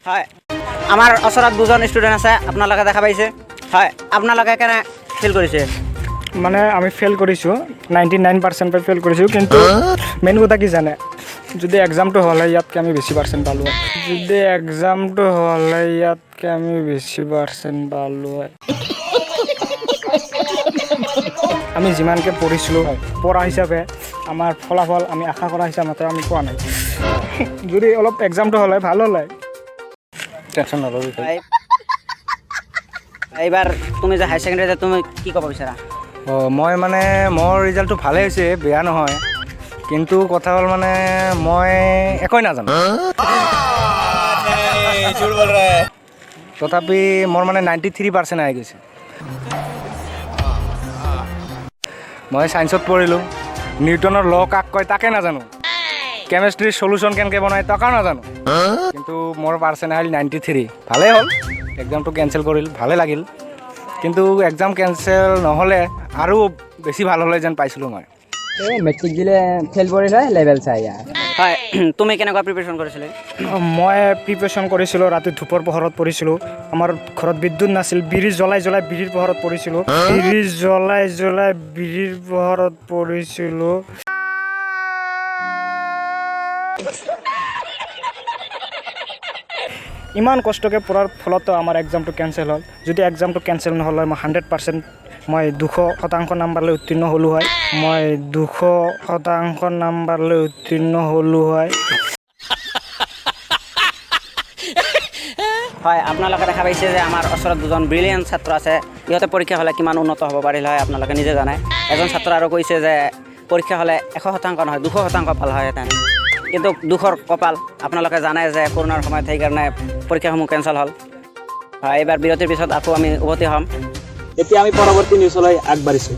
হয় আমাৰ ওচৰত দুজন ষ্টুডেণ্ট আছে আপোনালোকে দেখা পাইছে হয় আপোনালোকে কেনে ফিল কৰিছে মানে আমি ফেল কৰিছোঁ 99% ফেল কৰিছোঁ কিন্তু মেইন কথা কি জানে যদি এক্সামটো হ'লে ইয়াতকৈ আমি বেছি পাৰ্চেণ্ট পালোঁ হয় যদি এক্সামটো হ'লে ইয়াতকৈ আমি বেছি পাৰ্চেণ্ট পালোঁ হয় আমি যিমানকৈ পঢ়িছিলোঁ পঢ়া হিচাপে আমাৰ ফলাফল আমি আশা কৰা হিচাপতে আমি পোৱা নাই যদি অলপ এক্সামটো হ'লে ভাল হ'ল হয় টেনশ্যন নল'বি এইবাৰ তুমি যে হাই ছেকেণ্ডেৰীতে তুমি কি ক'ব বিচাৰা মই মানে মোৰ ৰিজাল্টটো ভালেই হৈছে বেয়া নহয় কিন্তু কথা হ'ল মানে মই একোৱেই নাজানো তথাপি মোৰ মানে 93% আহি গৈছে মই ছায়েন্সত পঢ়িলোঁ নিউটনৰ ল কাক কয় তাকে নাজানো কেমেষ্ট্ৰিৰ চলুশ্যন কেনেকৈ বনায় তাকেও নাজানো কিন্তু মোৰ পাৰ্চেণ্ট আহিল 93 ভালেই হ'ল এক্সামটো কেঞ্চেল কৰিল ভালেই লাগিল কিন্তু এক্সাম কেঞ্চেল নহ'লে আৰু বেছি ভাল হ'লে যেন পাইছিলোঁ মই মেট্ৰিক দিলে ফেল কৰিলে লেভেল চাই হয় তুমি কেনেকুৱা প্ৰিপেৰেশ্যন কৰিছিলা মই প্ৰিপেৰেশ্যন কৰিছিলোঁ ৰাতি ধূপৰ পোহৰত পঢ়িছিলোঁ আমাৰ ঘৰত বিদ্যুৎ নাছিল বিড়ি জ্বলাই বিড়িৰ পোহৰত পঢ়িছিলোঁ বিড়ি জ্বলাই বিড়িৰ পোহৰত পঢ়িছিলোঁ ইমান কষ্টকৈ পঢ়াৰ ফলতো আমাৰ এক্সামটো কেঞ্চেল হ'ল যদি এক্সামটো কেঞ্চেল নহ'ল হয় মই 100% মই 200% নাম্বাৰ লৈ উত্তীৰ্ণ হ'লোঁ হয় মই 200% নাম্বাৰ লৈ উত্তীৰ্ণ হ'লোঁ হয় হয় আপোনালোকে দেখা পাইছে যে আমাৰ ওচৰত দুজন ব্ৰিলিয়েণ্ট ছাত্ৰ আছে ইহঁতে পৰীক্ষা হ'লে কিমান উন্নত হ'ব পাৰিল হয় আপোনালোকে নিজে জানে এজন ছাত্ৰ আৰু কৈছে যে পৰীক্ষা হ'লে 100% নহয় 200% ভাল হয় হেঁতেন কিন্তু দুখৰ কপাল আপোনালোকে জানে যে কৰোণাৰ সময়ত সেইকাৰণে পৰীক্ষাসমূহ কেঞ্চেল হ'ল হয় এইবাৰ বিৰতিৰ পিছত আকৌ আমি উভতি হ'ম এতিয়া আমি পৰৱৰ্তী নিউজলৈ আগবাঢ়িছোঁ